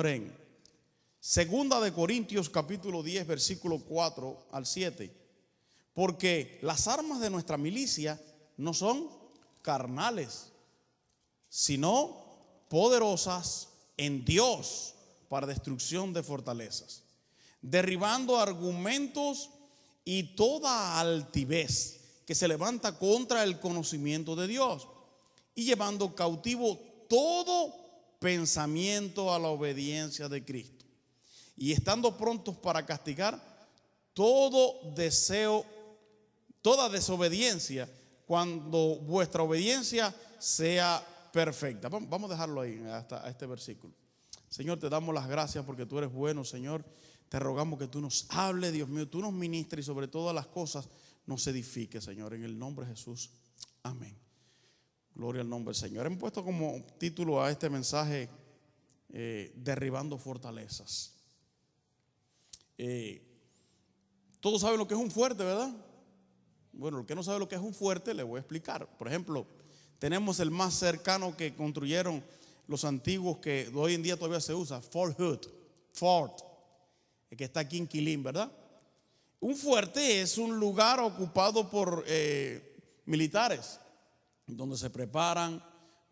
En Segunda de Corintios capítulo 10 versículo 4 al 7. Porque las armas de nuestra milicia no son carnales, sino poderosas en Dios para destrucción de fortalezas, derribando argumentos y toda altivez que se levanta contra el conocimiento de Dios, y llevando cautivo todo pensamiento a la obediencia de Cristo, y estando prontos para castigar todo deseo, toda desobediencia, cuando vuestra obediencia sea perfecta. Vamos a dejarlo ahí hasta este versículo. Señor, te damos las gracias porque tú eres bueno, Señor. Te rogamos que tú nos hables, Dios mío, tú nos ministres y sobre todas las cosas nos edifique, Señor, en el nombre de Jesús. Amén. Gloria al nombre del Señor. Hemos puesto como título a este mensaje derribando fortalezas. Todos saben lo que es un fuerte, ¿verdad? Bueno, el que no sabe lo que es un fuerte, le voy a explicar. Por ejemplo, tenemos el más cercano que construyeron los antiguos, que hoy en día todavía se usa, Fort Hood, Fort, el que está aquí en Quilín, ¿verdad? Un fuerte es un lugar ocupado por militares, donde se preparan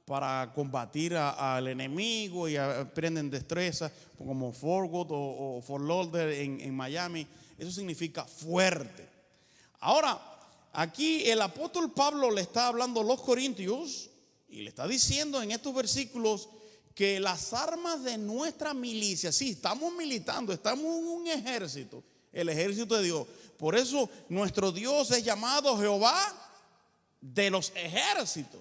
para combatir al enemigo y aprenden destreza, como Fort Worth o Fort Lauderdale en Miami. Eso significa fuerte. Ahora, aquí el apóstol Pablo le está hablando a los corintios y le está diciendo en estos versículos que las armas de nuestra milicia, sí, estamos militando, estamos en un ejército, el ejército de Dios. Por eso nuestro Dios es llamado Jehová de los ejércitos.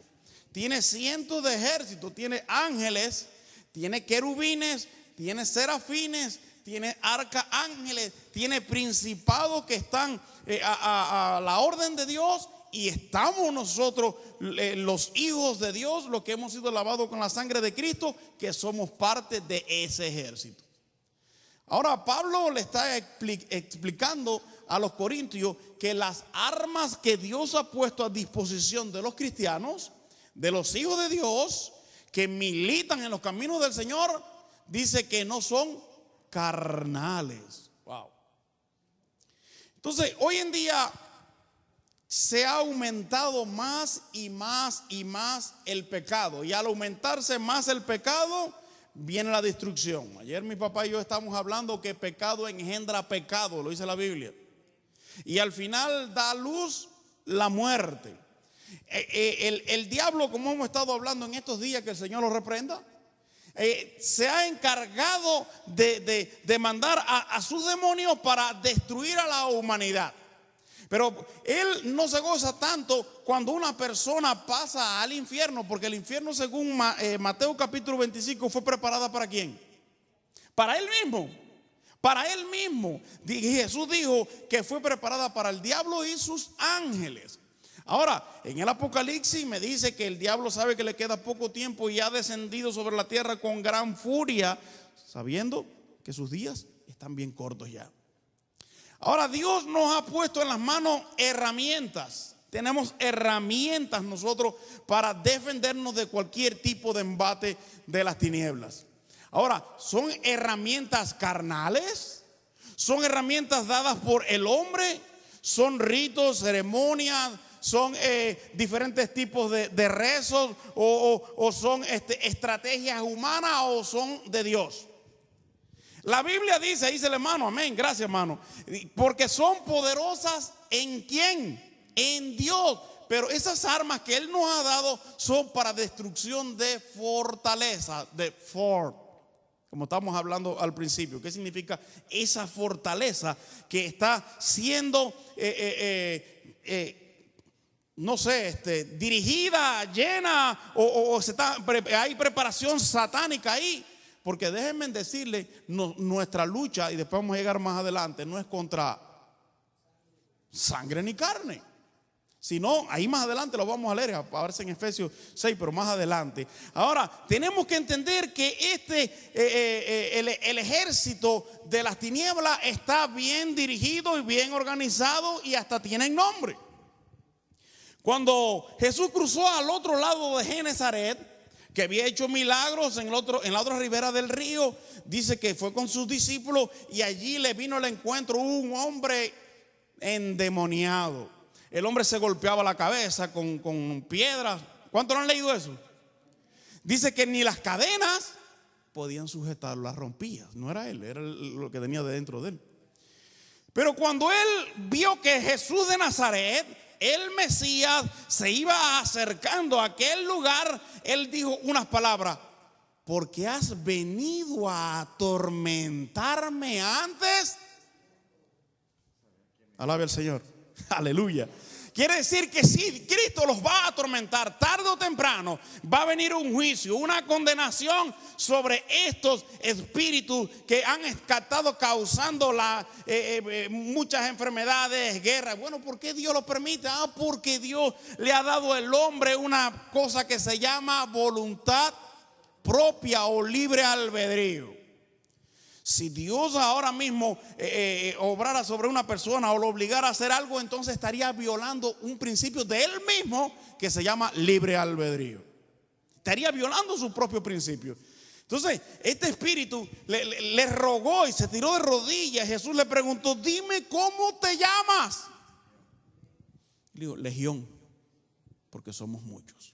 Tiene cientos de ejércitos, tiene ángeles, tiene querubines, tiene serafines, tiene arcángeles, tiene principados que están a la orden de Dios, y estamos nosotros, los hijos de Dios, los que hemos sido lavados con la sangre de Cristo, que somos parte de ese ejército. Ahora Pablo le está explicando a los corintios que las armas que Dios ha puesto a disposición de los cristianos, de los hijos de Dios que militan en los caminos del Señor, dice que no son carnales. Wow. Entonces, hoy en día se ha aumentado más y más y más el pecado, y al aumentarse más el pecado viene la destrucción. Ayer mi papá y yo estábamos hablando que pecado engendra pecado, lo dice la Biblia, y al final da a luz la muerte. El diablo, como hemos estado hablando en estos días, que el Señor lo reprenda, se ha encargado de mandar a sus demonios para destruir a la humanidad. Pero él no se goza tanto cuando una persona pasa al infierno, porque el infierno, según Mateo capítulo 25, fue preparada ¿para quién? Para él mismo. Para él mismo. Jesús dijo que fue preparada para el diablo y sus ángeles. Ahora, en el Apocalipsis me dice que el diablo sabe que le queda poco tiempo y ha descendido sobre la tierra con gran furia, sabiendo que sus días están bien cortos ya. Ahora, Dios nos ha puesto en las manos herramientas. Tenemos herramientas nosotros para defendernos de cualquier tipo de embate de las tinieblas. Ahora, ¿son herramientas carnales? ¿Son herramientas dadas por el hombre? ¿Son ritos, ceremonias? ¿Son diferentes tipos de rezos? ¿O son estrategias humanas? ¿O son de Dios? La Biblia dice el hermano, amén, gracias hermano, porque son poderosas ¿en quién? En Dios. Pero esas armas que Él nos ha dado son para destrucción de fortaleza, de fort, como estamos hablando al principio. ¿Qué significa esa fortaleza que está siendo no sé, dirigida, llena, o hay preparación satánica ahí? Porque déjenme decirle, nuestra lucha, y después vamos a llegar más adelante, no es contra sangre ni carne, sino ahí más adelante lo vamos a leer, a verse en Efesios 6, pero más adelante. Ahora, tenemos que entender que el ejército de las tinieblas está bien dirigido y bien organizado, y hasta tienen nombre. Cuando Jesús cruzó al otro lado de Genezaret, que había hecho milagros en la otra ribera del río. Dice que fue con sus discípulos y allí le vino al encuentro un hombre endemoniado. El hombre se golpeaba la cabeza con piedras. ¿Cuántos no han leído eso? Dice que ni las cadenas podían sujetarlo, las rompía. No era él, era lo que tenía dentro de él. Pero cuando él vio que Jesús de Nazaret, el Mesías, se iba acercando a aquel lugar, él dijo unas palabras: porque has venido a atormentarme antes. Alabe al Señor. Aleluya. Quiere decir que si Cristo los va a atormentar, tarde o temprano va a venir un juicio, una condenación sobre estos espíritus que han estado causando muchas enfermedades, guerras. Bueno, ¿por qué Dios lo permite? Porque Dios le ha dado al hombre una cosa que se llama voluntad propia o libre albedrío. Si Dios ahora mismo obrara sobre una persona o lo obligara a hacer algo, entonces estaría violando un principio de él mismo que se llama libre albedrío. Estaría violando su propio principio. Entonces este espíritu le rogó y se tiró de rodillas. Jesús le preguntó: dime cómo te llamas. Le dijo: Legión, porque somos muchos.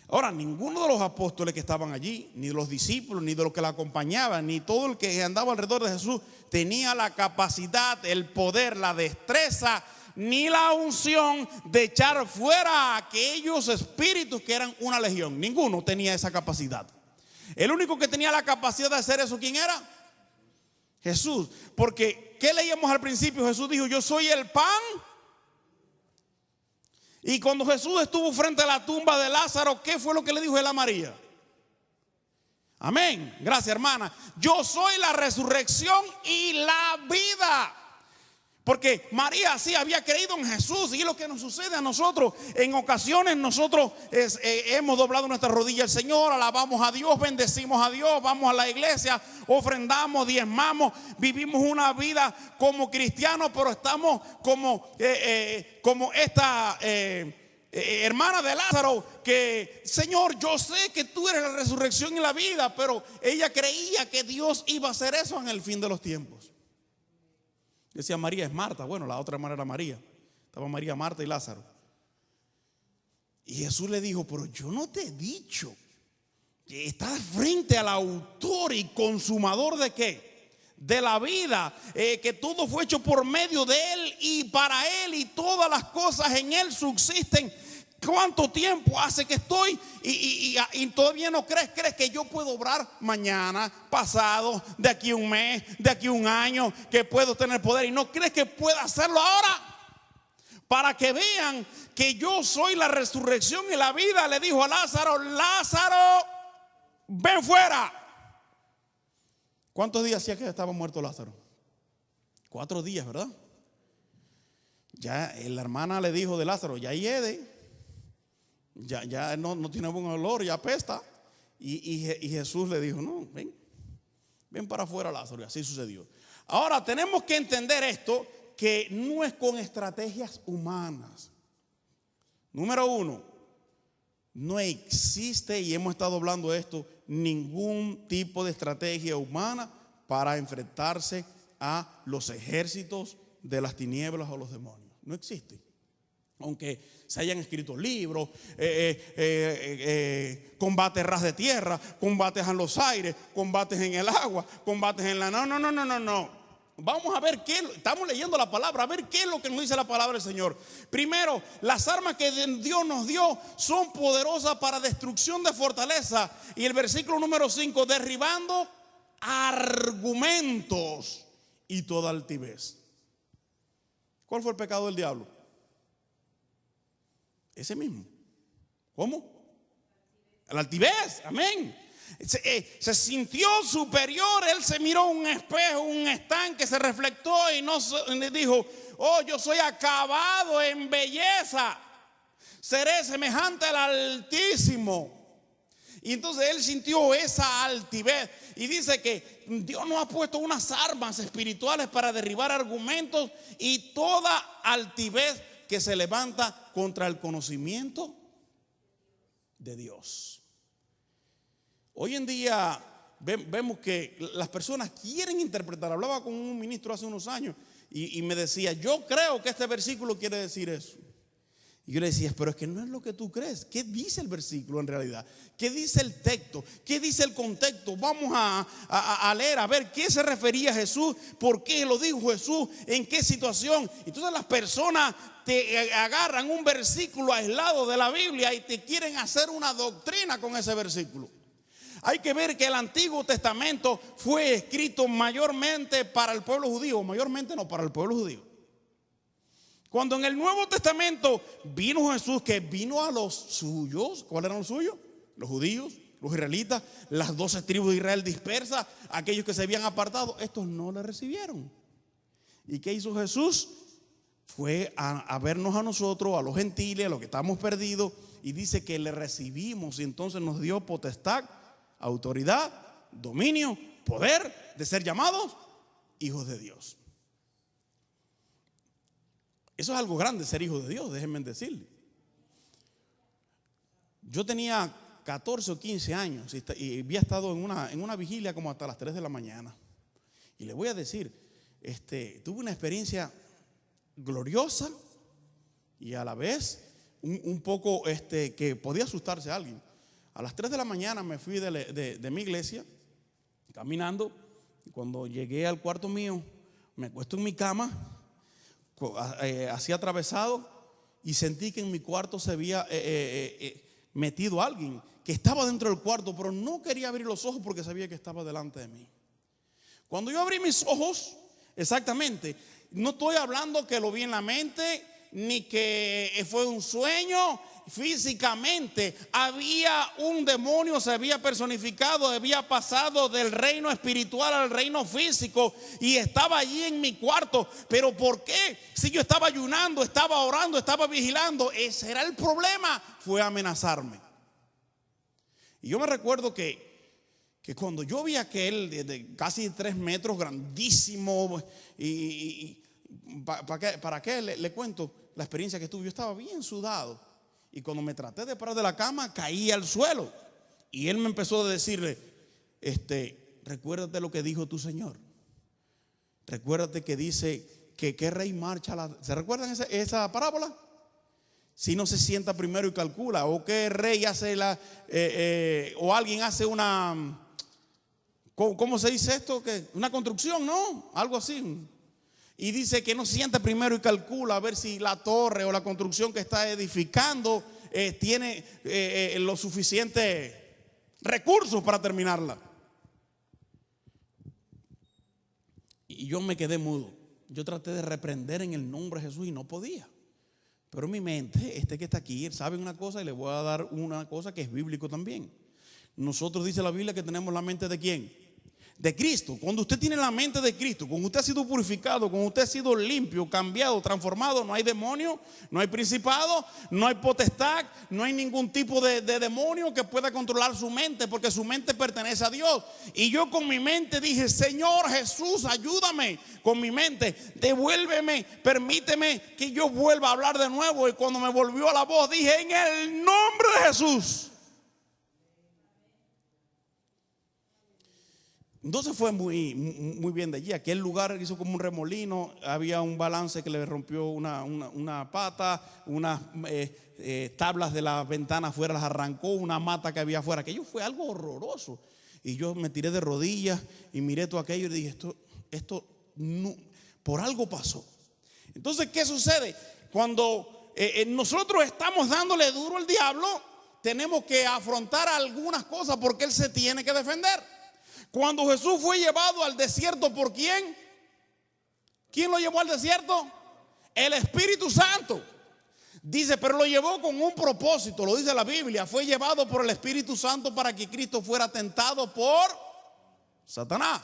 Ahora, ninguno de los apóstoles que estaban allí, ni de los discípulos, ni de los que la acompañaban, ni todo el que andaba alrededor de Jesús tenía la capacidad, el poder, la destreza, ni la unción de echar fuera a aquellos espíritus que eran una legión. Ninguno tenía esa capacidad. El único que tenía la capacidad de hacer eso, ¿quién era? Jesús. Porque, ¿qué leíamos al principio? Jesús dijo: yo soy el pan. Y cuando Jesús estuvo frente a la tumba de Lázaro, ¿qué fue lo que le dijo él a María? Amén. Gracias, hermana. Yo soy la resurrección y la vida. Porque María sí había creído en Jesús. Y es lo que nos sucede a nosotros. En ocasiones nosotros hemos doblado nuestra rodilla al Señor, alabamos a Dios, bendecimos a Dios, vamos a la iglesia, ofrendamos, diezmamos, vivimos una vida como cristianos, pero estamos como esta hermana de Lázaro, que: Señor, yo sé que tú eres la resurrección y la vida. Pero ella creía que Dios iba a hacer eso en el fin de los tiempos. Decía: María es Marta. Bueno, la otra hermana era María. Estaba María, Marta y Lázaro. Y Jesús le dijo: pero yo no te he dicho que estás frente al autor y consumador de ¿qué? De la vida, que todo fue hecho por medio de él y para él, y todas las cosas en él subsisten. ¿Cuánto tiempo hace que estoy y todavía no crees que yo puedo obrar mañana, pasado, de aquí a un mes, de aquí a un año, que puedo tener poder? ¿Y no crees que pueda hacerlo ahora? Para que vean que yo soy la resurrección y la vida, le dijo a Lázaro: Lázaro, ven fuera. ¿Cuántos días hacía que estaba muerto Lázaro? 4 días, ¿verdad? Ya la hermana le dijo de Lázaro: ya hiede. Ya no tiene buen olor, ya apesta. Y Jesús le dijo: no, ven para afuera, Lázaro. Y así sucedió. Ahora tenemos que entender esto, que no es con estrategias humanas. Número 1, no existe, y hemos estado hablando de esto, ningún tipo de estrategia humana para enfrentarse a los ejércitos de las tinieblas o los demonios. No existe. Aunque se hayan escrito libros, combates ras de tierra, combates en los aires, combates en el agua, combates en la... No. Vamos a ver estamos leyendo la palabra, a ver qué es lo que nos dice la palabra del Señor. Primero, las armas que Dios nos dio son poderosas para destrucción de fortaleza. Y el versículo número 5, derribando argumentos y toda altivez. ¿Cuál fue el pecado del diablo? Ese mismo. ¿Cómo? La altivez. Amén. Se sintió superior. Él se miró un espejo, un estanque, se reflectó y no dijo: oh, yo soy acabado en belleza, seré semejante al Altísimo. Y entonces él sintió esa altivez. Y dice que Dios nos ha puesto unas armas espirituales para derribar argumentos y toda altivez que se levanta contra el conocimiento de Dios. Hoy en día vemos que las personas quieren interpretar. Hablaba con un ministro hace unos años y me decía, yo creo que este versículo quiere decir eso. Y yo le decía, pero es que no es lo que tú crees. ¿Qué dice el versículo en realidad? ¿Qué dice el texto? ¿Qué dice el contexto? Vamos a leer, a ver qué se refería Jesús, por qué lo dijo Jesús, en qué situación. Entonces las personas te agarran un versículo aislado de la Biblia y te quieren hacer una doctrina con ese versículo. Hay que ver que el Antiguo Testamento fue escrito mayormente para el pueblo judío, mayormente no para el pueblo judío. Cuando en el Nuevo Testamento vino Jesús, que vino a los suyos, ¿cuáles eran los suyos? Los judíos, los israelitas, las 12 tribus de Israel dispersas, aquellos que se habían apartado, estos no le recibieron. ¿Y qué hizo Jesús? Fue a vernos a nosotros, a los gentiles, a los que estamos perdidos, y dice que le recibimos y entonces nos dio potestad, autoridad, dominio, poder de ser llamados hijos de Dios. Eso es algo grande, ser hijo de Dios, déjenme decirle. Yo tenía 14 o 15 años y había estado en una vigilia como hasta las 3 de la mañana. Y le voy a decir, tuve una experiencia gloriosa y a la vez un poco que podía asustarse a alguien. A las 3 de la mañana me fui de mi iglesia caminando. Y cuando llegué al cuarto mío, me acuesto en mi cama, así atravesado, y sentí que en mi cuarto se había metido alguien que estaba dentro del cuarto, pero no quería abrir los ojos porque sabía que estaba delante de mí. Cuando yo abrí mis ojos, exactamente, no estoy hablando que lo vi en la mente ni que fue un sueño. Físicamente había un demonio, se había personificado, había pasado del reino espiritual al reino físico y estaba allí en mi cuarto. Pero ¿por qué? Si yo estaba ayunando, estaba orando, estaba vigilando, ese era el problema, fue amenazarme. Y yo me recuerdo que cuando yo vi aquel de casi 3 metros, grandísimo, y ¿para qué le cuento la experiencia que tuve? Yo estaba bien sudado. Y cuando me traté de parar de la cama, caí al suelo. Y él me empezó a decirle, recuérdate lo que dijo tu Señor. Recuérdate que dice que qué rey marcha. ¿Se recuerdan esa parábola? Si no se sienta primero y calcula. O qué rey hace o alguien hace una, ¿cómo se dice esto? Una construcción, ¿no? Algo así. Y dice que no siente primero y calcula a ver si la torre o la construcción que está edificando tiene los suficientes recursos para terminarla. Y yo me quedé mudo. Yo traté de reprender en el nombre de Jesús y no podía. Pero en mi mente, que está aquí, sabe una cosa y le voy a dar una cosa que es bíblico también. Nosotros, dice la Biblia, que tenemos la mente ¿de quién? De Cristo. Cuando usted tiene la mente de Cristo, cuando usted ha sido purificado, cuando usted ha sido limpio, cambiado, transformado, no hay demonio, no hay principado, no hay potestad, no hay ningún tipo de demonio que pueda controlar su mente, porque su mente pertenece a Dios. Y yo con mi mente dije, Señor Jesús, ayúdame con mi mente, devuélveme, permíteme que yo vuelva a hablar de nuevo. Y cuando me volvió la voz dije, en el nombre de Jesús. Entonces fue muy bien de allí. Aquel lugar hizo como un remolino. Había un balance que le rompió una pata. Unas tablas de la ventana afuera las arrancó. Una mata que había afuera. Aquello fue algo horroroso. Y yo me tiré de rodillas y miré todo aquello y dije, esto no, por algo pasó. Entonces, ¿qué sucede? Cuando nosotros estamos dándole duro al diablo, tenemos que afrontar algunas cosas porque él se tiene que defender. Cuando Jesús fue llevado al desierto, ¿por quién? ¿Quién lo llevó al desierto? El Espíritu Santo. Dice, pero lo llevó con un propósito, lo dice la Biblia. Fue llevado por el Espíritu Santo para que Cristo fuera tentado por Satanás.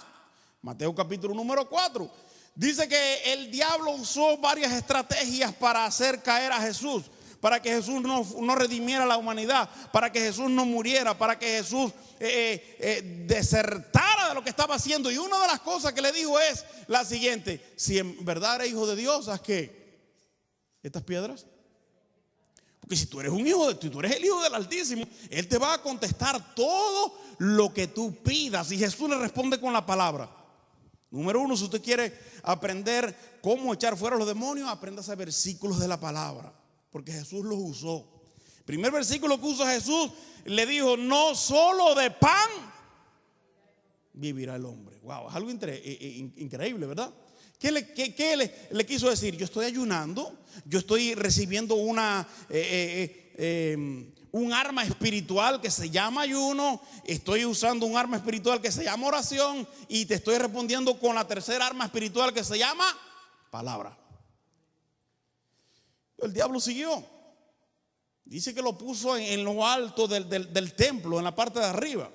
Mateo capítulo número 4. Dice que el diablo usó varias estrategias para hacer caer a Jesús. Para que Jesús no redimiera a la humanidad, para que Jesús no muriera, para que Jesús desertara de lo que estaba haciendo. Y una de las cosas que le dijo es la siguiente: si en verdad eres hijo de Dios, haz que estas piedras. Porque si tú eres un hijo tú eres el hijo del Altísimo, Él te va a contestar todo lo que tú pidas. Y Jesús le responde con la palabra. Número uno, si usted quiere aprender cómo echar fuera a los demonios, apréndase versículos de la palabra, porque Jesús los usó. Primer versículo que usa Jesús, le dijo: no solo de pan vivirá el hombre. Wow, es algo increíble, ¿verdad? ¿Qué le quiso decir? Yo estoy ayunando, yo estoy recibiendo un arma espiritual que se llama ayuno, estoy usando un arma espiritual que se llama oración, y te estoy respondiendo con la tercera arma espiritual que se llama palabra. El diablo siguió. Dice que lo puso en lo alto del templo, en la parte de arriba,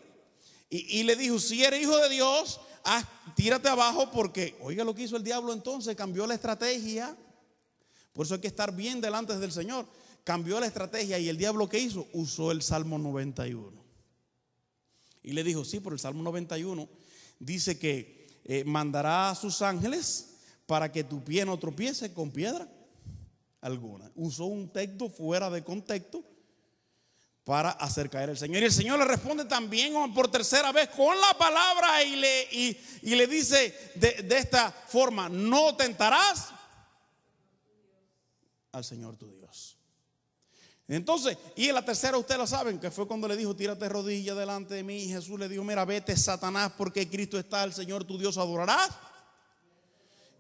y le dijo: si eres hijo de Dios, tírate abajo, porque oiga lo que hizo el diablo entonces, cambió la estrategia. Por eso hay que estar bien delante del Señor. Cambió la estrategia, y el diablo ¿qué hizo? Usó el Salmo 91. Y le dijo: sí, por el Salmo 91 dice que mandará a sus ángeles para que tu pie no tropiece con piedra alguna. Usó un texto fuera de contexto para hacer caer al Señor. Y el Señor le responde también por tercera vez con la palabra, y le dice de esta forma: no tentarás al Señor tu Dios. Entonces, y en la tercera ustedes lo saben, que fue cuando le dijo: tírate rodillas delante de mí. Y Jesús le dijo: mira, vete, Satanás, porque Cristo está, al Señor tu Dios adorarás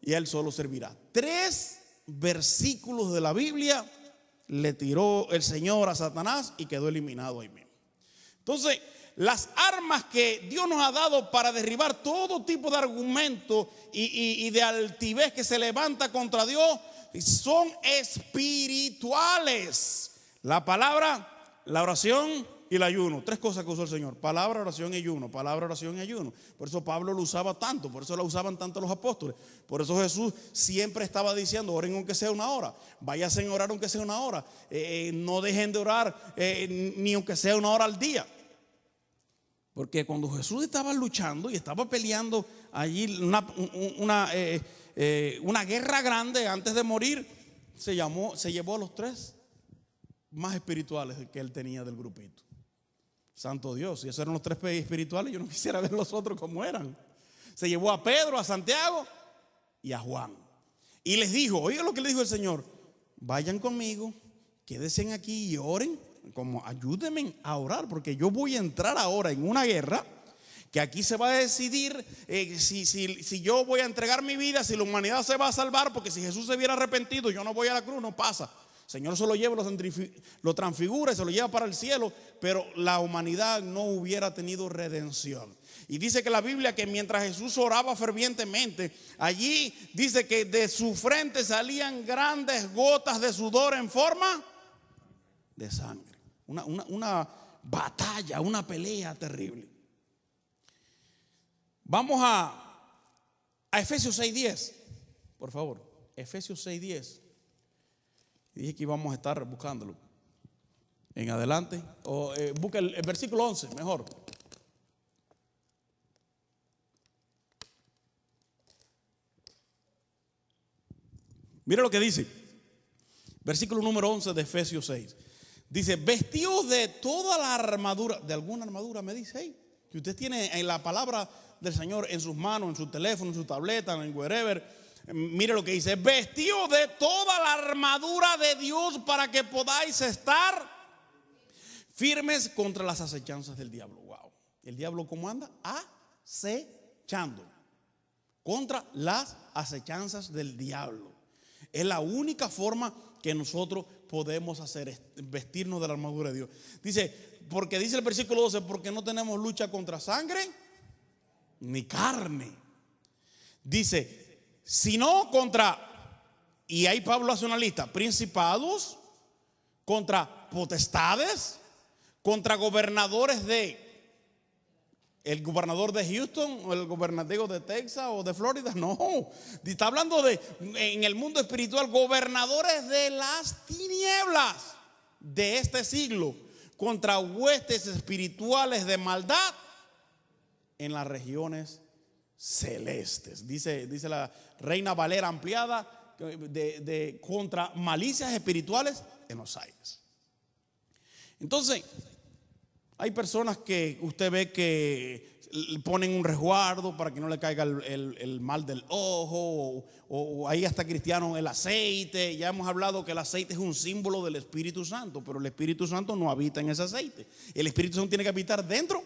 y a Él solo servirá. 3 versículos de la Biblia le tiró el Señor a Satanás y quedó eliminado ahí mismo. Entonces, las armas que Dios nos ha dado para derribar todo tipo de argumento y de altivez que se levanta contra Dios son espirituales. La palabra, la oración y el ayuno. 3 cosas que usó el Señor: palabra, oración y ayuno. Palabra, oración y ayuno. Por eso Pablo lo usaba tanto, por eso lo usaban tanto los apóstoles. Por eso Jesús siempre estaba diciendo: oren aunque sea una hora, váyanse a orar aunque sea una hora, no dejen de orar ni aunque sea una hora al día. Porque cuando Jesús estaba luchando y estaba peleando allí una guerra grande antes de morir, se llevó a los 3 más espirituales que él tenía del grupito. Santo Dios, si esos eran los 3 espirituales, yo no quisiera ver los otros como eran. Se llevó a Pedro, a Santiago y a Juan, y les dijo: oiga lo que le dijo el Señor: vayan conmigo, quédense aquí y oren, como ayúdenme a orar, porque yo voy a entrar ahora en una guerra que aquí se va a decidir si yo voy a entregar mi vida, si la humanidad se va a salvar, porque si Jesús se hubiera arrepentido, yo no voy a la cruz, no pasa. El Señor se lo lleva, lo transfigura y se lo lleva para el cielo, pero la humanidad no hubiera tenido redención. Y dice que la Biblia, que mientras Jesús oraba fervientemente, allí dice que de su frente salían grandes gotas de sudor en forma de sangre. Una batalla, una pelea terrible. Vamos a Efesios 6:10, por favor. Efesios 6:10. Dije que íbamos a estar buscándolo en adelante. O busca el versículo 11, mejor. Mira lo que dice. Versículo número 11 de Efesios 6. Dice: vestidos de toda la armadura. ¿De alguna armadura me dice ahí? Que usted tiene en la palabra del Señor en sus manos, en su teléfono, en su tableta, en wherever. Mire lo que dice: vestidos de toda la armadura de Dios para que podáis estar firmes contra las acechanzas del diablo. Wow. ¿El diablo cómo anda? Acechando. Contra las acechanzas del diablo. Es la única forma que nosotros podemos hacer, vestirnos de la armadura de Dios. Dice, porque dice el versículo 12: porque no tenemos lucha contra sangre ni carne. Dice, sino contra, y ahí Pablo hace una lista: principados, contra potestades, contra gobernadores el gobernador de Houston o el gobernador de Texas o de Florida. No, está hablando de, en el mundo espiritual, gobernadores de las tinieblas de este siglo, contra huestes espirituales de maldad en las regiones celestes. Dice la Reina Valera ampliada, contra malicias espirituales en los aires. Entonces, hay personas que usted ve que ponen un resguardo para que no le caiga el mal del ojo, o hay hasta cristianos el aceite. Ya hemos hablado que el aceite es un símbolo del Espíritu Santo, pero el Espíritu Santo no habita en ese aceite. El Espíritu Santo tiene que habitar dentro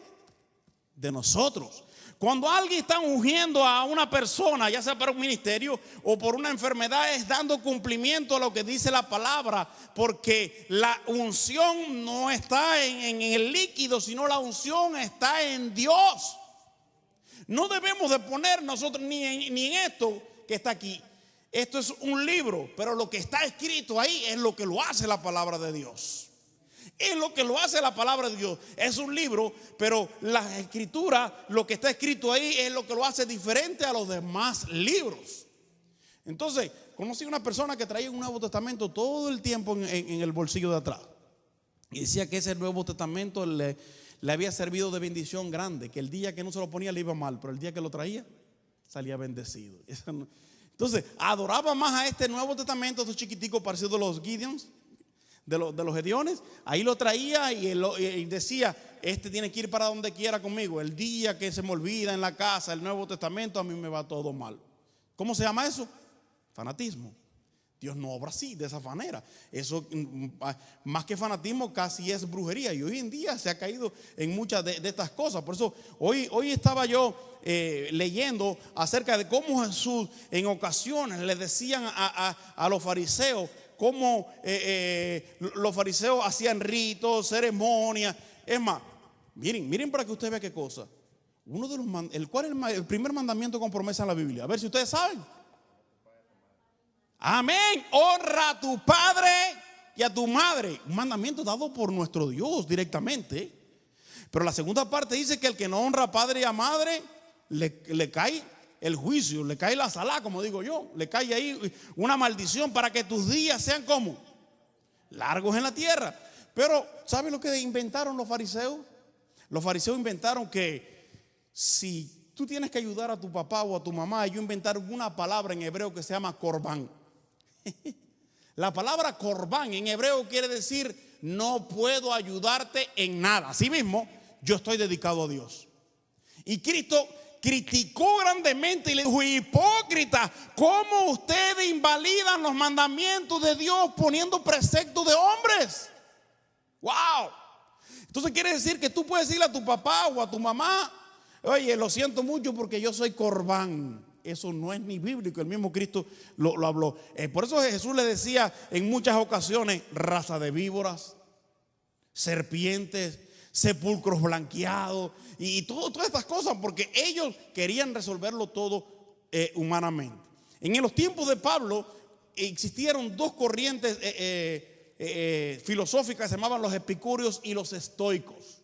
de nosotros. Cuando alguien está ungiendo a una persona, ya sea para un ministerio o por una enfermedad, es dando cumplimiento a lo que dice la palabra, porque la unción no está en el líquido, sino la unción está en Dios. No debemos de poner nosotros ni en esto que está aquí. Esto es un libro, pero lo que está escrito ahí es lo que lo hace la palabra de Dios. Es lo que lo hace la palabra de Dios. Es un libro, pero la escritura, lo que está escrito ahí es lo que lo hace diferente a los demás libros. Entonces, conocí una persona que traía un Nuevo Testamento todo el tiempo en el bolsillo de atrás. Y decía que ese Nuevo Testamento le había servido de bendición grande, que el día que no se lo ponía le iba mal, pero el día que lo traía salía bendecido. Entonces, adoraba más a este Nuevo Testamento, estos chiquiticos parecidos a los Gideons, de los Gedeones. Ahí lo traía y decía: este tiene que ir para donde quiera conmigo. El día que se me olvida en la casa el Nuevo Testamento, a mí me va todo mal. ¿Cómo se llama eso? Fanatismo. Dios no obra así, de esa manera. Eso, más que fanatismo, casi es brujería. Y hoy en día se ha caído en muchas de estas cosas. Por eso hoy estaba yo leyendo acerca de cómo Jesús en ocasiones le decían a los fariseos cómo los fariseos hacían ritos, ceremonias. Es más, miren para que usted vea qué cosa. ¿Cuál es el primer mandamiento con promesa en la Biblia? A ver si ustedes saben. Amén. Honra a tu padre y a tu madre. Un mandamiento dado por nuestro Dios directamente. Pero la segunda parte dice que el que no honra a padre y a madre, le cae el juicio, le cae la salá, como digo yo. Le cae ahí una maldición para que tus días sean como largos en la tierra. Pero ¿saben lo que inventaron los fariseos? Los fariseos inventaron que si tú tienes que ayudar a tu papá o a tu mamá, ellos inventaron una palabra en hebreo que se llama corbán. La palabra corbán en hebreo quiere decir: no puedo ayudarte en nada. Así mismo, yo estoy dedicado a Dios. Y Cristo criticó grandemente y le dijo: hipócrita, ¿cómo ustedes invalidan los mandamientos de Dios poniendo preceptos de hombres? Wow. Entonces quiere decir que tú puedes decirle a tu papá o a tu mamá: oye, lo siento mucho porque yo soy corbán. Eso no es ni bíblico. El mismo Cristo lo habló. Por eso Jesús le decía en muchas ocasiones: raza de víboras, serpientes, sepulcros blanqueados y todas estas cosas, porque ellos querían resolverlo todo humanamente. En los tiempos de Pablo existieron dos corrientes filosóficas que se llamaban los epicúreos y los estoicos.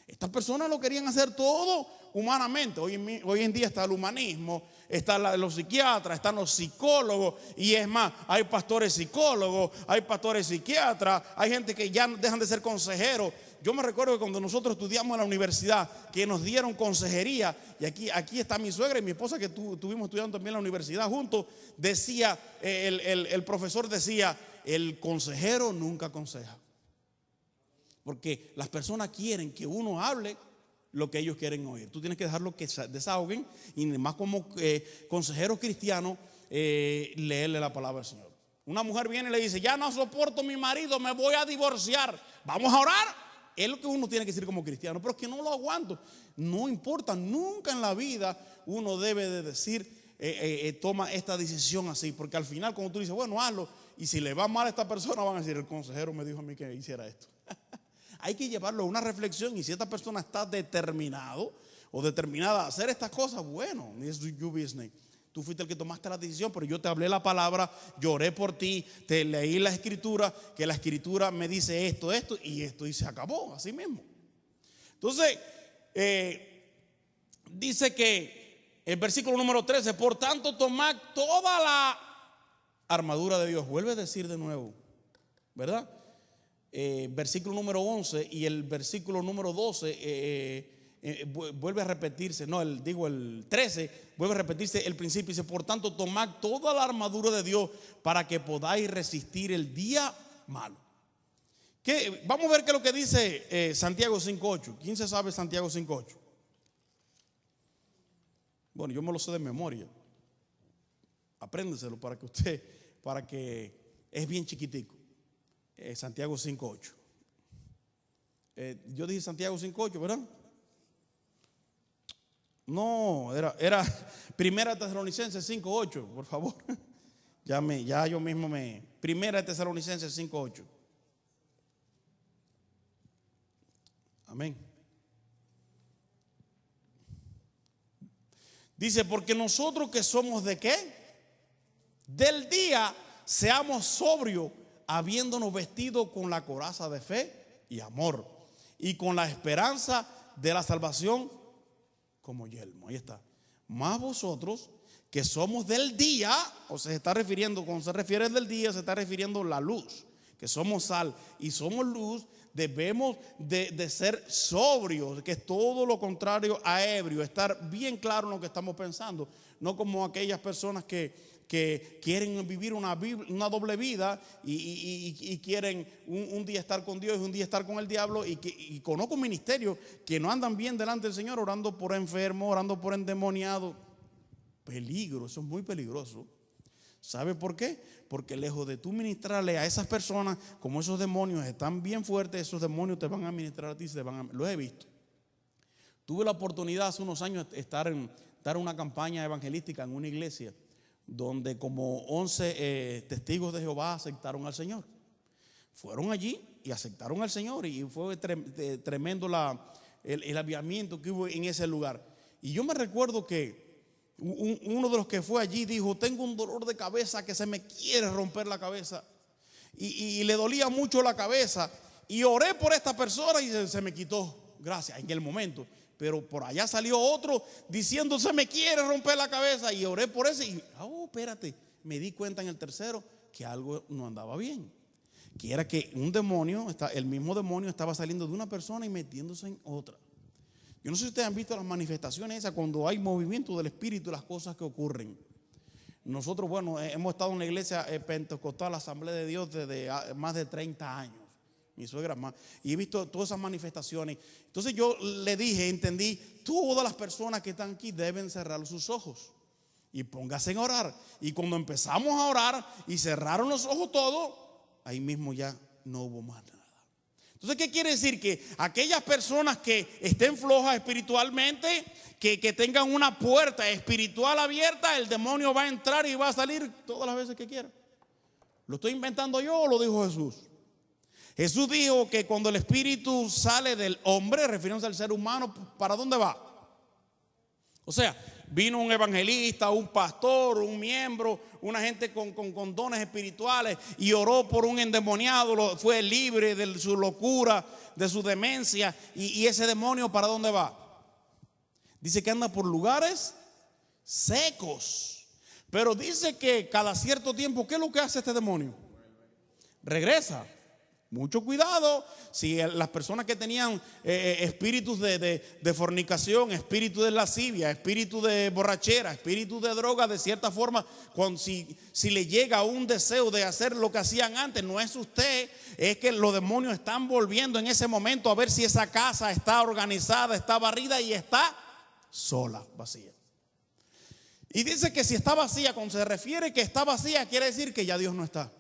Estas personas lo querían hacer todo humanamente. Hoy en día está el humanismo, están los psiquiatras, están los psicólogos, y es más, hay pastores psicólogos, hay pastores psiquiatras, hay gente que ya dejan de ser consejeros. Yo me recuerdo que cuando nosotros estudiamos en la universidad, que nos dieron consejería, y aquí está mi suegra y mi esposa, que estuvimos estudiando también en la universidad juntos, decía, el profesor decía: el consejero nunca aconseja. Porque las personas quieren que uno hable lo que ellos quieren oír. Tú tienes que dejarlo que desahoguen, y además como consejero cristiano, leerle la palabra del Señor. Una mujer viene y le dice: ya no soporto a mi marido, me voy a divorciar, vamos a orar. Es lo que uno tiene que decir como cristiano. Pero es que no lo aguanto. No importa, nunca en la vida uno debe de decir toma esta decisión así, porque al final cuando tú dices: bueno, hazlo, y si le va mal a esta persona, van a decir: el consejero me dijo a mí que hiciera esto. Hay que llevarlo a una reflexión, y si esta persona está determinado o determinada a hacer estas cosas, bueno, es your business. Tú fuiste el que tomaste la decisión, pero yo te hablé la palabra, lloré por ti, te leí la escritura, que la escritura me dice esto y se acabó, así mismo. Entonces, dice que el versículo número 13: por tanto, tomad toda la armadura de Dios. Vuelve a decir de nuevo, ¿verdad? Versículo número 11 y el versículo número 12 vuelve a repetirse. No, el 13 vuelve a repetirse el principio. Dice: por tanto, tomad toda la armadura de Dios para que podáis resistir el día malo. Vamos a ver qué es lo que dice Santiago 5.8. ¿Quién se sabe Santiago 5.8? Bueno, yo me lo sé de memoria. Apréndeselo para que es bien chiquitico. Santiago 5.8. Yo dije Santiago 5.8, ¿verdad? No, era Primera Tesalonicenses 5.8, por favor. Ya yo mismo Primera Tesalonicenses 5.8. Amén. Dice, porque nosotros que somos ¿de qué? Del día, seamos sobrios, habiéndonos vestido con la coraza de fe y amor, y con la esperanza de la salvación como yelmo. Ahí está. Más vosotros que somos del día, o se está refiriendo, cuando se refiere del día, se está refiriendo a la luz, que somos sal y somos luz. Debemos de ser sobrios, que es todo lo contrario a ebrio, estar bien claro en lo que estamos pensando, no como aquellas personas que quieren vivir una doble vida y quieren un día estar con Dios y un día estar con el diablo, y conozco ministerios que no andan bien delante del Señor, orando por enfermos, orando por endemoniados. Peligro, eso es muy peligroso. ¿Sabe por qué? Porque lejos de tú ministrarle a esas personas, como esos demonios están bien fuertes, esos demonios te van a ministrar a ti, lo he visto. Tuve la oportunidad hace unos años de estar en una campaña evangelística en una iglesia donde como 11 testigos de Jehová aceptaron al Señor. Fueron allí y aceptaron al Señor, y fue tremendo el avivamiento que hubo en ese lugar. Y yo me recuerdo que uno de los que fue allí dijo: tengo un dolor de cabeza que se me quiere romper la cabeza, y le dolía mucho la cabeza, y oré por esta persona y se me quitó, gracias, en el momento. Pero por allá salió otro diciendo: se me quiere romper la cabeza, y oré por ese, y espérate, me di cuenta en el tercero que algo no andaba bien, que era que un demonio, el mismo demonio estaba saliendo de una persona y metiéndose en otra. Yo no sé si ustedes han visto las manifestaciones esas, cuando hay movimiento del espíritu, las cosas que ocurren. Nosotros, bueno, hemos estado en la iglesia pentecostal, la Asamblea de Dios, desde más de 30 años. Mi suegra más. Y he visto todas esas manifestaciones. Entonces yo le dije, entendí, todas las personas que están aquí deben cerrar sus ojos y pónganse a orar. Y cuando empezamos a orar y cerraron los ojos todos, ahí mismo ya no hubo más nada. Entonces, ¿qué quiere decir? Que aquellas personas que estén flojas espiritualmente, que tengan una puerta espiritual abierta, el demonio va a entrar y va a salir todas las veces que quiera. ¿Lo estoy inventando yo o lo dijo Jesús? Jesús dijo que cuando el espíritu sale del hombre, refiriéndose al ser humano, ¿para dónde va? O sea, vino un evangelista, un pastor, un miembro, una gente con dones espirituales, y oró por un endemoniado, fue libre de su locura, de su demencia, y ese demonio ¿para dónde va? Dice que anda por lugares secos, pero dice que cada cierto tiempo, ¿qué es lo que hace este demonio? Regresa. Mucho cuidado si las personas que tenían espíritus de fornicación, espíritu de lascivia, espíritu de borrachera, espíritu de droga, de cierta forma, si le llega un deseo de hacer lo que hacían antes, no es usted, es que los demonios están volviendo en ese momento a ver si esa casa está organizada, está barrida y está sola, vacía. Y dice que si está vacía, cuando se refiere que está vacía, quiere decir que ya Dios no está.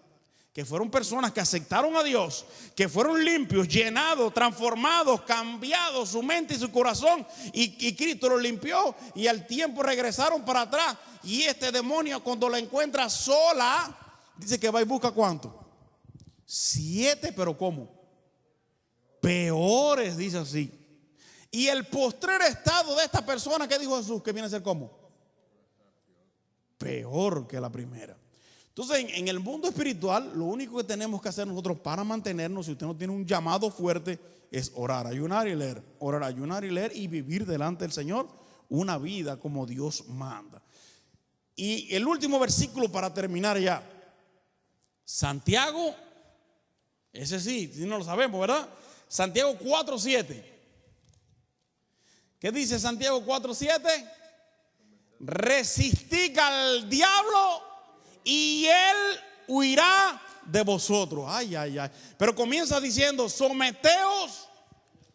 Que fueron personas que aceptaron a Dios, que fueron limpios, llenados, transformados, cambiados su mente y su corazón, y Cristo los limpió, y al tiempo regresaron para atrás. Y este demonio, cuando la encuentra sola, dice que va y busca ¿cuánto? 7, pero ¿cómo? Peores, dice así. Y el postrer estado de esta persona, ¿qué dijo Jesús? Que viene a ser ¿cómo? Peor que la primera. Entonces, en el mundo espiritual, lo único que tenemos que hacer nosotros para mantenernos, si usted no tiene un llamado fuerte, es orar, ayunar y leer. Orar, ayunar y leer, y vivir delante del Señor una vida como Dios manda. Y el último versículo para terminar ya. Santiago, ese sí, si no lo sabemos, ¿verdad? Santiago 4:7. ¿Qué dice Santiago 4:7? Resistid al diablo y él huirá de vosotros. Ay, ay, ay. Pero comienza diciendo, someteos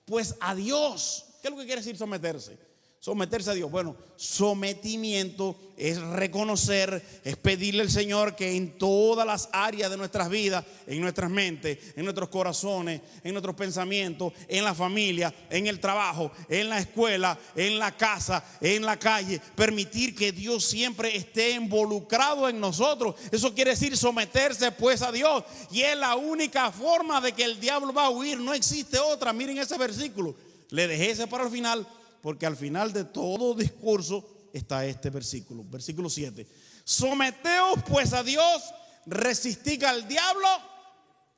pues a Dios. ¿Qué es lo que quiere decir someterse? Someterse a Dios. Bueno, sometimiento es reconocer, es pedirle al Señor que en todas las áreas de nuestras vidas, en nuestras mentes, en nuestros corazones, en nuestros pensamientos, en la familia, en el trabajo, en la escuela, en la casa, en la calle, permitir que Dios siempre esté involucrado en nosotros. Eso quiere decir someterse pues a Dios. Y es la única forma de que el diablo va a huir. No existe otra. Miren ese versículo. Le dejé ese para el final, porque al final de todo discurso está este versículo, versículo 7. Someteos pues a Dios, resistid al diablo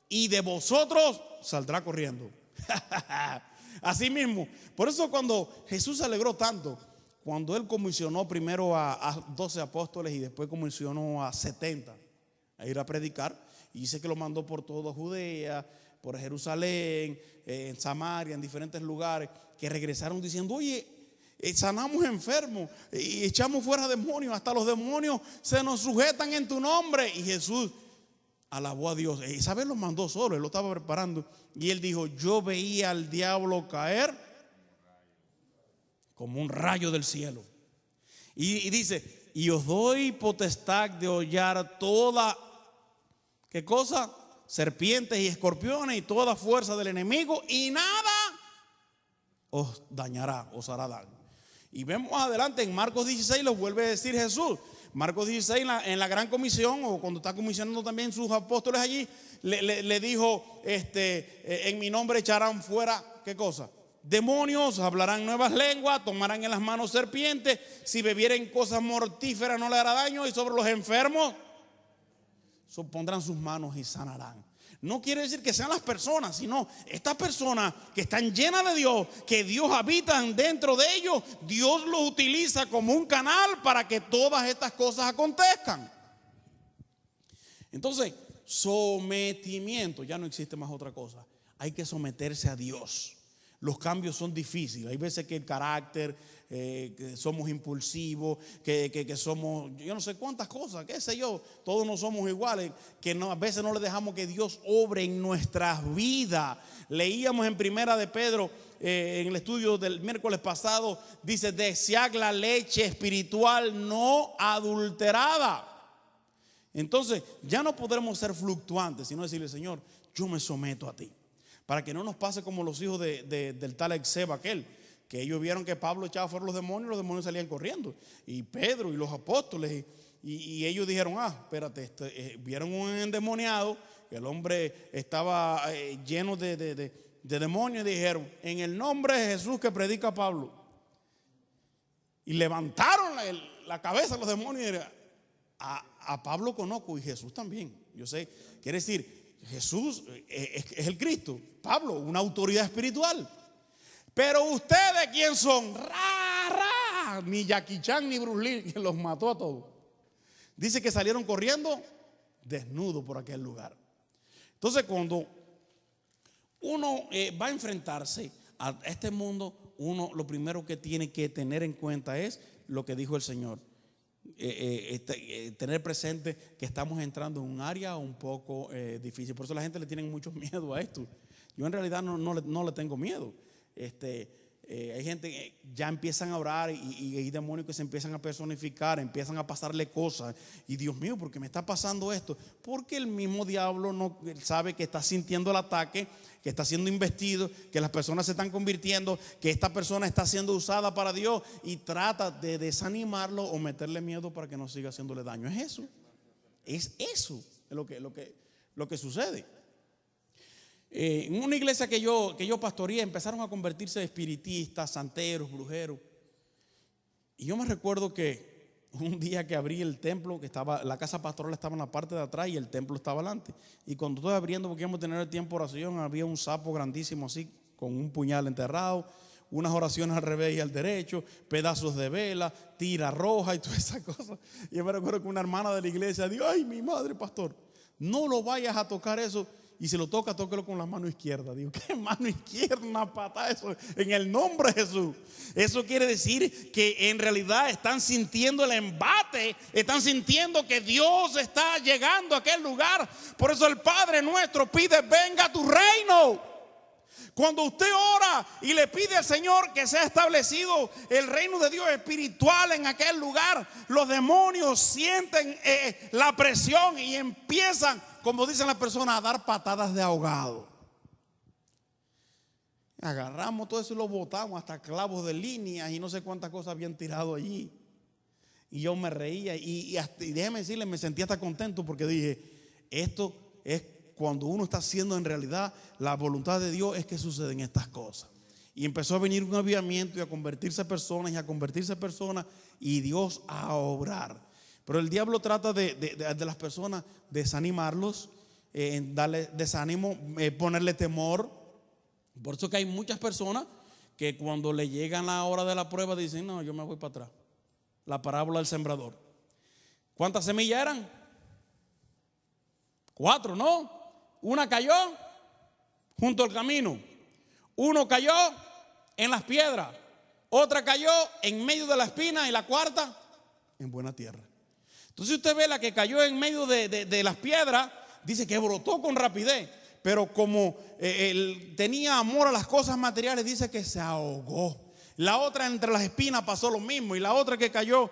y de vosotros saldrá corriendo. Así mismo, por eso cuando Jesús se alegró tanto, cuando él comisionó primero a 12 apóstoles y después comisionó a 70 a ir a predicar, y dice que lo mandó por toda Judea, por Jerusalén, en Samaria, en diferentes lugares, que regresaron diciendo, oye, sanamos enfermos y echamos fuera demonios, hasta los demonios se nos sujetan en tu nombre. Y Jesús alabó a Dios. Esa vez lo mandó solo, él lo estaba preparando. Y él dijo, yo veía al diablo caer como un rayo del cielo. Y dice, y os doy potestad de hollar toda, ¿qué cosa? Serpientes y escorpiones y toda fuerza del enemigo, y nada os dañará, os hará daño. Y vemos adelante en Marcos 16, lo vuelve a decir Jesús. Marcos 16 en la gran comisión, o cuando está comisionando también sus apóstoles allí, le dijo, en mi nombre echarán fuera, ¿qué cosa? Demonios, hablarán nuevas lenguas, tomarán en las manos serpientes, si bebieren cosas mortíferas no le hará daño, y sobre los enfermos pondrán sus manos y sanarán. No quiere decir que sean las personas, sino estas personas que están llenas de Dios, que Dios habita dentro de ellos, Dios los utiliza como un canal para que todas estas cosas acontezcan. Entonces, sometimiento, ya no existe más otra cosa. Hay que someterse a Dios. Los cambios son difíciles. Hay veces que el carácter, que somos impulsivos, que somos, yo no sé cuántas cosas, qué sé yo, todos no somos iguales, que a veces no le dejamos que Dios obre en nuestras vidas. Leíamos en Primera de Pedro, en el estudio del miércoles pasado, dice, desead la leche espiritual no adulterada. Entonces, ya no podremos ser fluctuantes, sino decirle, Señor, yo me someto a ti. Para que no nos pase como los hijos del tal Exeba aquel, que ellos vieron que Pablo echaba fuera los demonios salían corriendo. Y Pedro y los apóstoles, y ellos dijeron, espérate, vieron un endemoniado, el hombre estaba lleno de demonios, y dijeron, en el nombre de Jesús que predica Pablo. Y levantaron la cabeza los demonios y dijeron, a Pablo conozco y Jesús también. Yo sé, quiere decir, Jesús es el Cristo, Pablo, una autoridad espiritual. Pero ustedes, ¿quién son? Ni Jackie Chan ni Bruce Lee, que los mató a todos. Dice que salieron corriendo desnudos por aquel lugar. Entonces, cuando uno va a enfrentarse a este mundo, uno lo primero que tiene que tener en cuenta es lo que dijo el Señor. Tener presente que estamos entrando en un área un poco difícil. Por eso la gente le tiene mucho miedo a esto. Yo en realidad no le tengo miedo. Hay gente que ya empiezan a orar y hay demonios que se empiezan a personificar, empiezan a pasarle cosas. Y Dios mío, ¿por qué me está pasando esto? Porque el mismo diablo no sabe que está sintiendo el ataque, que está siendo investido, que las personas se están convirtiendo, que esta persona está siendo usada para Dios, y trata de desanimarlo o meterle miedo para que no siga haciéndole daño. Es eso lo que sucede. En una iglesia que yo pastoreé, empezaron a convertirse espiritistas, santeros, brujeros. Y yo me recuerdo que un día que abrí el templo, que estaba, la casa pastoral estaba en la parte de atrás y el templo estaba adelante. Y cuando estoy abriendo, porque íbamos a tener el tiempo de oración, había un sapo grandísimo así, con un puñal enterrado, unas oraciones al revés y al derecho, pedazos de vela, tira roja y todas esas cosas. Y yo me recuerdo que una hermana de la iglesia dijo, ay, mi madre, pastor, no lo vayas a tocar eso. y si lo toca, tóquelo con la mano izquierda. Digo, ¿qué mano izquierda? Una patada, eso, en el nombre de Jesús. Eso quiere decir que en realidad están sintiendo el embate, están sintiendo que Dios está llegando a aquel lugar. Por eso el Padre nuestro pide: venga a tu reino. Cuando usted ora y le pide al Señor que sea establecido el reino de Dios espiritual en aquel lugar, los demonios sienten la presión y empiezan, como dicen las personas, a dar patadas de ahogado. Agarramos todo eso y lo botamos, hasta clavos de líneas y no sé cuántas cosas habían tirado allí. Y yo me reía y déjeme decirle, me sentía hasta contento porque dije, esto es cuando uno está haciendo en realidad la voluntad de Dios, es que suceden estas cosas. Y empezó a venir un avivamiento y a convertirse personas y Dios a obrar. Pero el diablo trata de las personas desanimarlos, darle desánimo, ponerle temor. Por eso que hay muchas personas que cuando le llegan la hora de la prueba dicen: no, yo me voy para atrás. La parábola del sembrador. ¿Cuántas semillas eran? 4, ¿no? Una cayó junto al camino, uno cayó en las piedras, otra cayó en medio de la espina y la cuarta en buena tierra. Entonces usted ve la que cayó en medio de las piedras, dice que brotó con rapidez, pero como él tenía amor a las cosas materiales, dice que se ahogó. La otra entre las espinas pasó lo mismo. Y la otra que cayó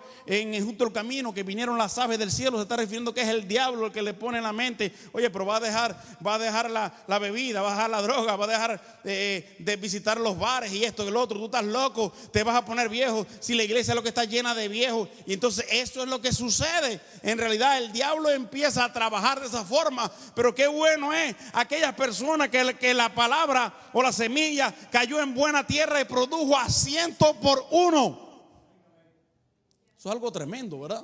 junto al camino, que vinieron las aves del cielo, se está refiriendo que es el diablo el que le pone en la mente: oye, pero va a dejar la bebida, va a dejar la droga, va a dejar de visitar los bares y esto y lo otro. Tú estás loco, te vas a poner viejo, si la iglesia es lo que está llena de viejos. Y entonces eso es lo que sucede. En realidad el diablo empieza a trabajar de esa forma. Pero qué bueno es aquellas personas que la palabra o la semilla cayó en buena tierra y produjo a 100 por 1. Eso es algo tremendo, ¿verdad?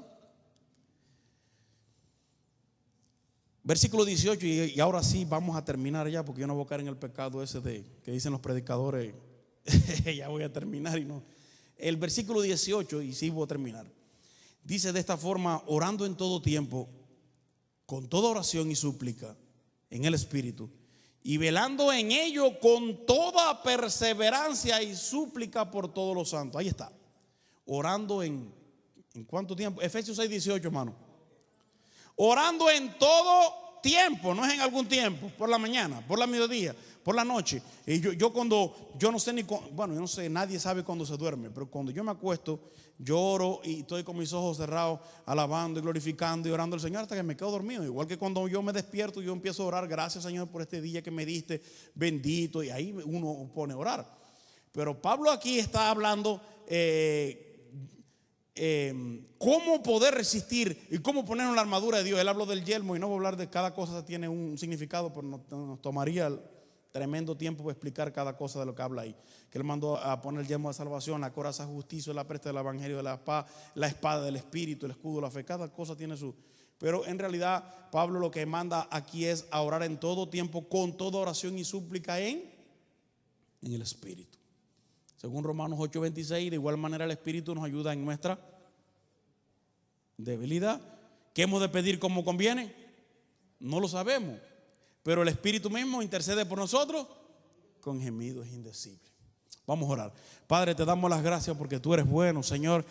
Versículo 18, y ahora sí vamos a terminar ya, porque yo no voy a caer en el pecado ese que dicen los predicadores. Ya voy a terminar y no. El versículo 18, y sí voy a terminar, dice de esta forma: orando en todo tiempo, con toda oración y súplica en el Espíritu, y velando en ello con toda perseverancia y súplica por todos los santos. Ahí está. Orando ¿en cuánto tiempo? Efesios 6:18, hermano. Orando en todo tiempo, no es en algún tiempo, por la mañana, por la mediodía, por la noche. Y yo no sé yo no sé, nadie sabe cuándo se duerme, pero cuando yo me acuesto, yo oro y estoy con mis ojos cerrados, alabando y glorificando y orando al Señor hasta que me quedo dormido. Igual que cuando yo me despierto, yo empiezo a orar: gracias, Señor, por este día que me diste, bendito. Y ahí uno pone a orar. Pero Pablo aquí está hablando cómo poder resistir y cómo ponernos la armadura de Dios. Él habló del yelmo y no voy a hablar de cada cosa, tiene un significado, pero nos tomaría tremendo tiempo para explicar cada cosa de lo que habla ahí. Que él mandó a poner el yelmo de salvación, la coraza de justicia, la presta del evangelio, la espada del espíritu, el escudo de la fe. Cada cosa tiene su. Pero en realidad Pablo lo que manda aquí es a orar en todo tiempo, con toda oración y súplica en el espíritu. Según Romanos 8:26, de igual manera el espíritu nos ayuda en nuestra debilidad. ¿Qué hemos de pedir como conviene? No lo sabemos, pero el Espíritu mismo intercede por nosotros con gemidos indecibles. Vamos a orar. Padre, te damos las gracias porque tú eres bueno, Señor.